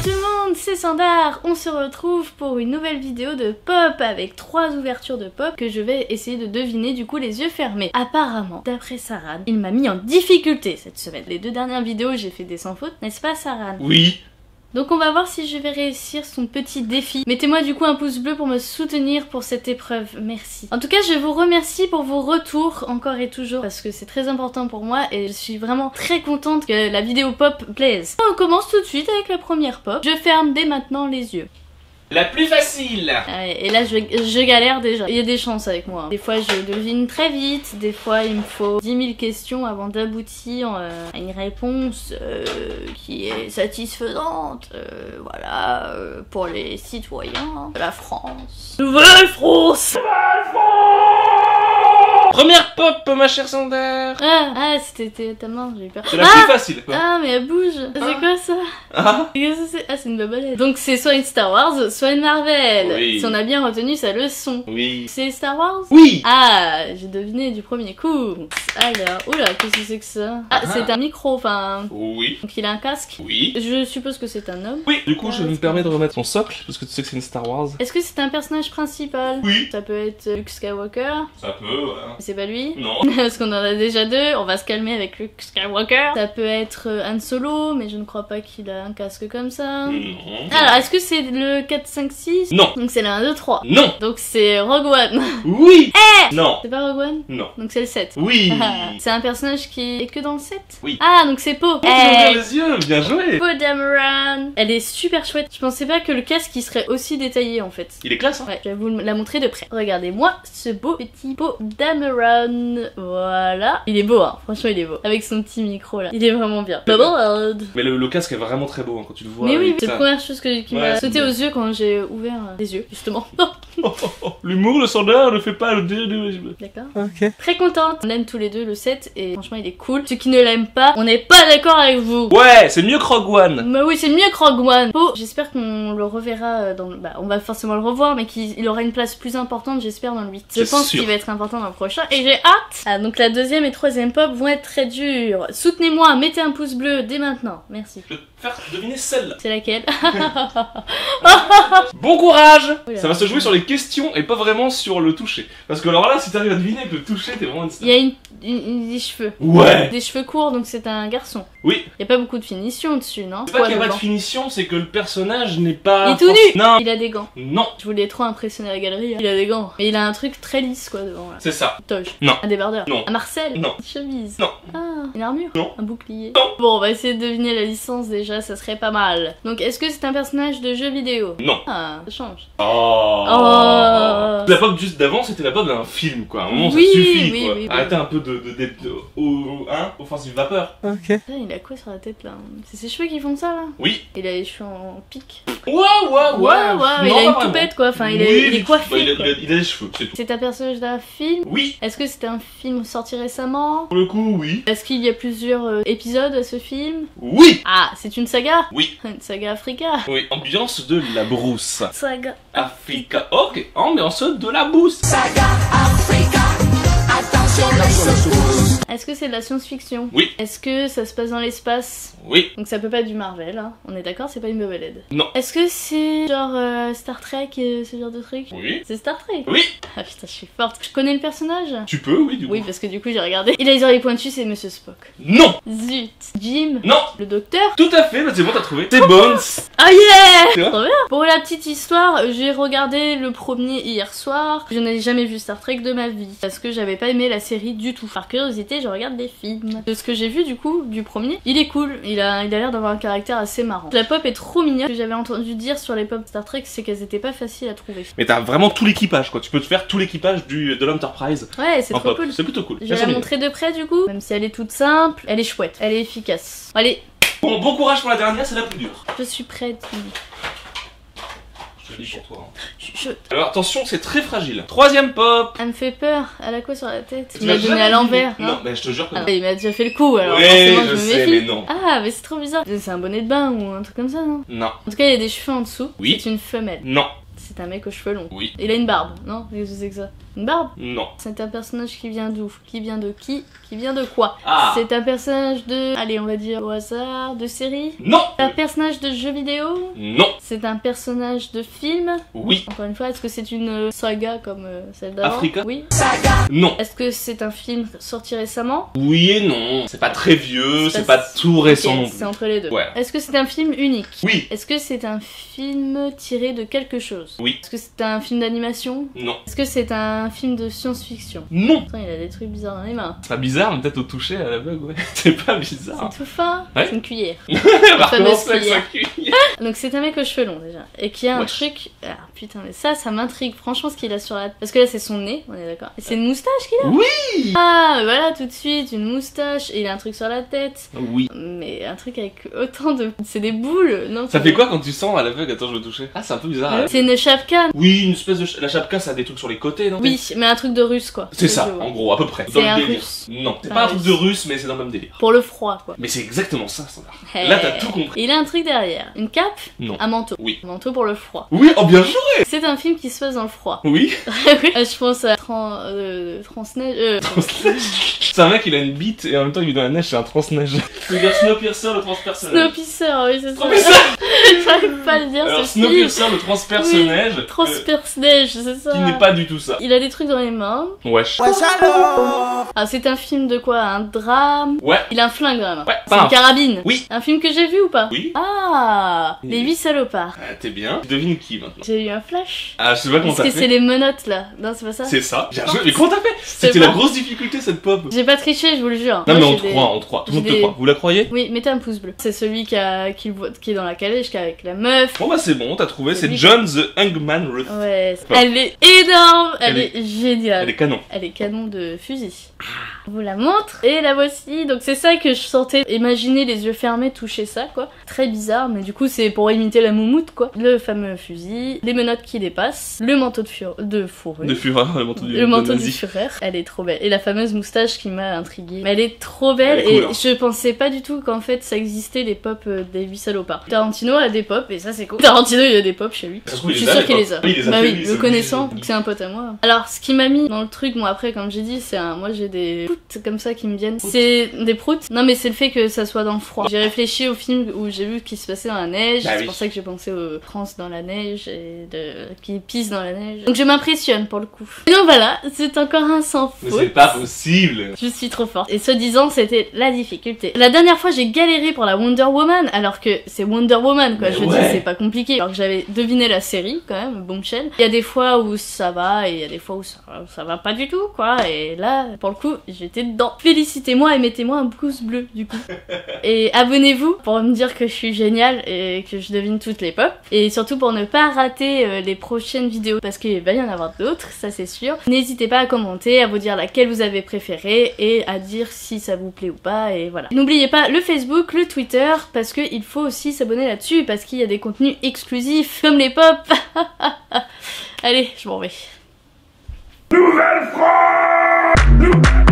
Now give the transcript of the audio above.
tout le monde, c'est Sandar. On se retrouve pour une nouvelle vidéo de pop avec 3 ouvertures de pop que je vais essayer de deviner du coup les yeux fermés. Apparemment, d'après Saran, il m'a mis en difficulté cette semaine. Les 2 dernières vidéos, j'ai fait des sans faute, n'est-ce pas Saran? Oui. Donc on va voir si je vais réussir son petit défi. Mettez-moi du coup un pouce bleu pour me soutenir pour cette épreuve, merci. En tout cas je vous remercie pour vos retours encore et toujours parce que c'est très important pour moi et je suis vraiment très contente que la vidéo pop plaise. On commence tout de suite avec la première pop. Je ferme dès maintenant les yeux. La plus facile. Et là je galère déjà. Il y a des chances avec moi. Des fois je devine très vite, des fois il me faut 10 000 questions avant d'aboutir à une réponse qui est satisfaisante. Voilà, pour les citoyens de la France. Nouvelle France. Première pop, ma chère Sandar. Ah, c'était ta main, j'ai eu peur. C'est la plus facile. Quoi. Ah, mais elle bouge. C'est quoi ça? Qu'est-ce que c'est? Ah, c'est une babalette. Donc c'est soit une Star Wars, soit une Marvel. Oui. Si on a bien retenu sa leçon. Oui. C'est Star Wars? Oui. Ah, j'ai deviné du premier coup. Alors, oula, qu'est-ce que c'est que ça? Ah, c'est un micro, enfin... Oui. Donc il a un casque? Oui. Je suppose que c'est un homme. Oui. Du coup, je me permets de remettre son socle, parce que tu sais que c'est une Star Wars. Est-ce que c'est un personnage principal? Oui. Ça peut être Luke Skywalker. Ça peut, ouais. C'est pas lui? Non. Parce qu'on en a déjà 2, on va se calmer avec Luke Skywalker. Ça peut être Han Solo, mais je ne crois pas qu'il a un casque comme ça. Non. Alors, est-ce que c'est le 4, 5, 6? Non. Donc c'est le 1, 2, 3. Non. Donc c'est Rogue One. Oui. Non. C'est pas Rogue One? Non. Donc c'est le 7. Oui. C'est un personnage qui est que dans le 7? Oui. Ah, donc c'est Poe. Oh, tu m'as ouvert les yeux, bien joué. Poe Dameron. Elle est super chouette. Je pensais pas que le casque il serait aussi détaillé en fait. Il est classe, hein. Ouais, je vais vous la montrer de près. Regardez-moi ce beau petit Poe Dameron. Voilà. Il est beau, hein. Franchement, il est beau. Avec son petit micro là. Il est vraiment bien. Mais le casque est vraiment très beau hein, quand tu le vois. Mais oui, avec c'est la ça. première chose qui m'a Ouais, sauté c'est aux yeux quand j'ai ouvert les yeux, justement. L'humour, le Sandar ne fait pas le D'accord. Ok. Très contente. On aime tous les deux le 7 et franchement, il est cool. Ceux qui ne l'aiment pas, on n'est pas d'accord avec vous. Ouais, c'est mieux que Rogue One. Bah oui, c'est mieux que Rogue One. Poe, j'espère qu'on le reverra dans le... Bah, on va forcément le revoir, mais qu'il aura une place plus importante, j'espère, dans le 8. Je C'est pense sûr. qu'il va être important dans le prochain et j'ai hâte. Ah, donc la deuxième et troisième pop vont être très dures. Soutenez-moi, mettez un pouce bleu dès maintenant. Merci. Je vais te faire deviner celle-là. C'est laquelle? Bon courage. Oula. Ça va se jouer sur les questions et pas vraiment sur le toucher. Parce que alors là, si t'arrives à deviner avec le toucher, t'es vraiment une Il y a des cheveux. Ouais. Des cheveux courts, donc c'est un garçon. Oui. Il y a pas beaucoup de finition dessus, non? C'est pas Quoi qu'il n'y a pas de devant? finition, c'est que le personnage n'est pas... Il est tout nu. Non. Il a des gants. Non. Je voulais trop impressionner la galerie. Hein. Il a des gants. Mais il a un truc très lisse, quoi, devant, là. C'est ça. Toge. Non. Un débardeur. Non. Un Marcel. Non. Une chemise. Non. Ah, une armure. Non. Un bouclier. Non. Bon, on va essayer de deviner la licence déjà, ça serait pas mal. Donc, est-ce que c'est un personnage de jeu vidéo? Non. Ah, ça change. Oh. Oh. La pop juste d'avant, c'était la pop d'un film, quoi. À un moment, Oui, ça suffit, oui, quoi. oui, oui. Arrêtez un peu offensive vapeur. Ok. Putain, il a quoi sur la tête, là? C'est ses cheveux qui font ça, là? Oui. Il a les cheveux en pique. Ouais. Ouais, il Non, a pas une vraiment. toupette, quoi. Enfin, il Oui, est mais coiffé, bah, il a quoi. des cheveux, c'est tout. C'est un personnage d'un film? Oui. Est-ce que c'est un film sorti récemment? Pour le coup, oui. Est-ce qu'il y a plusieurs épisodes à ce film? Oui. Ah, c'est une saga? Oui. Une saga Africa? Oui, ambiance de la brousse. Saga. Africa. Ok, ambiance de la brousse. Est-ce que c'est de la science-fiction? Oui. Est-ce que ça se passe dans l'espace? Oui. Donc ça peut pas être du Marvel, hein. On est d'accord, c'est pas une bobalette. Non. Est-ce que c'est genre Star Trek, ce genre de truc? Oui. C'est Star Trek? Oui. Ah putain, je suis forte. Je connais le personnage? Tu peux, oui, du coup. Oui, parce que du coup j'ai regardé. Il a les oreilles pointues, c'est Monsieur Spock. Non. Zut. Jim? Non. Le docteur? Tout à fait, bah, c'est bon, t'as trouvé. C'est Bones. Oh yeah! Tu vois? Trop bien! Pour la petite histoire, j'ai regardé le premier hier soir. Je n'ai jamais vu Star Trek de ma vie. Parce que j'avais pas aimé la série du tout. Par curiosité, je regarde des films. De ce que j'ai vu du coup, du premier, il est cool. Il a l'air d'avoir un caractère assez marrant. La pop est trop mignonne. Ce que j'avais entendu dire sur les pop Star Trek, c'est qu'elles étaient pas faciles à trouver. Mais t'as vraiment tout l'équipage, quoi. Tu peux te faire tout l'équipage de l'Enterprise. Ouais, c'est en trop pop. cool. C'est plutôt cool. Je vais la montrer de près du coup. Même si elle est toute simple, elle est chouette. Elle est efficace. Allez, Bon courage pour la dernière, c'est la plus dure. je suis prête. Je te le dis pour toi. Hein. Chuchote. Alors attention, c'est très fragile. Troisième pop. Elle me fait peur. Elle a quoi sur la tête? Tu Il m'a l'as donné jamais à vu. l'envers. Non, mais je te jure que Ah, non. il m'a déjà fait le coup alors Ouais, forcément je je me sais, méfie. mais non. Ah, mais c'est trop bizarre. C'est un bonnet de bain ou un truc comme ça, non? Non. En tout cas, il y a des cheveux en dessous. Oui. C'est une femelle. Non. C'est un mec aux cheveux longs. Oui. Il a une barbe, non? Qu'est-ce que c'est que ça? Une barbe? Non. C'est un personnage qui vient d'où? Qui vient de qui? Qui vient de quoi? Ah. C'est un personnage de... Allez, on va dire au hasard, de série? Non. C'est un personnage de jeu vidéo? Non. C'est un personnage de film? Oui. Encore une fois, est-ce que c'est une saga comme celle d'avant? Africa? Oui. Non. Est-ce que c'est un film sorti récemment? Oui et non. C'est pas très vieux, c'est pas pas tout récent Ok, non plus. c'est entre les deux. Ouais. Est-ce que c'est un film unique? Oui. Est-ce que c'est un film tiré de quelque chose? Oui. Est-ce que c'est un film d'animation? Non. Est-ce que c'est un film de science-fiction? Non. Putain, il a des trucs bizarres dans les mains. C'est pas bizarre, mais peut-être au toucher à l'aveugle, ouais. C'est pas bizarre. C'est tout fin. Ouais. C'est une cuillère. On va fameuse recommencer avec sa cuillère. cuillère. Donc c'est un mec aux cheveux longs déjà. Et qui a un Ouais. truc... Ah putain, mais ça m'intrigue. Franchement, ce qu'il a sur la... Parce que là, c'est son nez, on est d'accord. Et c'est une moustache qu'il a? Oui. Ah, voilà, tout de suite, une moustache. Et il a un truc sur la tête. Oui. Mais un truc avec autant de... C'est des boules, non? Ça fait quoi quand tu sens à l'aveugle? Attends, je vais toucher. Ah, c'est un peu bizarre. à l'aveugle. C'est une chapka. Oui, une espèce de... La chapka, ça a des trucs sur les côtés, non? Oui, mais un truc de russe, quoi. C'est ça, Je vois. en gros, à peu près. C'est Dans le un délire. russe. Non, c'est Un pas un truc russe. de russe, mais c'est dans le même délire. Pour le froid, quoi. Mais c'est exactement ça, Standard. Hey. Là, t'as tout compris. Il a un truc derrière. Une cape? Non. Un manteau. Oui. Un manteau pour le froid. Oui, oh bien joué. C'est un film qui se passe dans le froid. Oui. Oui. Je pense à Transneige. C'est un mec, il a une bite et en même temps il vit dans la neige, c'est un transneige. Tu veux dire Snowpiercer, le transpersonnage. Snowpiercer, oui, c'est ça. Snowpiercer. J'arrive pas à le dire, Alors ce film. Snowpiercer, le transpersonnage. Transperce-neige, c'est ça. Qui n'est pas du tout ça. Il a des trucs dans les mains. Wesh. Ah, c'est un film de quoi? Un drame? Ouais. Il a un flingue dans la main. Ouais, C'est pas une un. carabine. Oui. Un film que j'ai vu ou pas? Oui. Ah, Oui. Les 8 salopards. Ah, t'es bien. Tu devines qui maintenant? J'ai eu un flash. Ah, je sais pas comment Est-ce t'as que c'est fait. les menottes là? Non, c'est pas ça? C'est ça. Bien joué. Mais comment t'as fait? C'est C'était bon. la grosse difficulté cette pop. J'ai pas triché, je vous le jure. Non Moi, mais on j'ai te des- croit, on te croit. Tout le monde j'ai te des- croit. Vous la croyez? Oui, mettez un pouce bleu. C'est celui qui le voit, qui est dans la calèche, qui est avec la meuf. Bon bah c'est bon, t'as trouvé. C'est C'est lui. John the Hangman Ruth. Ouais, Bon. elle est énorme, elle Elle est géniale. Elle est canon. Elle est canon de fusil. Je vous la montre. Et la voici. Donc c'est ça que je sentais. Imaginer les yeux fermés toucher ça, quoi. Très bizarre, mais du coup c'est pour imiter la moumoute, quoi. Le fameux fusil, les menottes qui dépassent, le manteau de fourrure. De fureur, le manteau du Le manteau nazi. du Führer, elle est trop belle. Et la fameuse moustache qui m'a intriguée. Mais elle est trop belle Elle est et cool, hein. je pensais pas du tout qu'en fait ça existait les pop des 8 salopards. Tarantino a des pop et ça c'est cool. Tarantino il a des pop chez lui. Ça se trouve, Je il suis les a, sûre les qu'il pop. les a. Oui, il les a Bah fait, oui, lui, le c'est connaissant, obligé. c'est un pote à moi. Alors ce qui m'a mis dans le truc, bon après comme j'ai dit, moi j'ai des proutes comme ça qui me viennent. C'est des proutes. Non mais c'est le fait que ça soit dans le froid. J'ai réfléchi au film où j'ai vu qu'il se passait dans la neige. Bah C'est oui. pour ça que j'ai pensé aux trans dans la neige et qui pissent dans la neige. Donc je m'impressionne pour le coup. Et donc voilà, c'est encore un sans Mais faute. c'est pas possible. Je suis trop forte. Et soi-disant, c'était la difficulté. La dernière fois, j'ai galéré pour la Wonder Woman, alors que c'est Wonder Woman, quoi. Mais Je veux ouais. dire, c'est pas compliqué. Alors que j'avais deviné la série, quand même, Bombshell. Il y a des fois où ça va, et il y a des fois où ça va pas du tout, quoi. Et là, pour le coup, j'étais dedans. Félicitez-moi et mettez-moi un pouce bleu, du coup. Et abonnez-vous pour me dire que je suis géniale et que je devine toutes les pop. Et surtout pour ne pas rater les prochaines vidéos, parce qu'il va y en avoir d'autres, ça c'est sûr. N'hésitez pas à commenter, à vous dire laquelle vous avez préférée et à dire si ça vous plaît ou pas, et voilà. N'oubliez pas le Facebook, le Twitter, parce qu'il faut aussi s'abonner là-dessus, parce qu'il y a des contenus exclusifs, comme les pop. Allez, je m'en vais. Nouvelle France!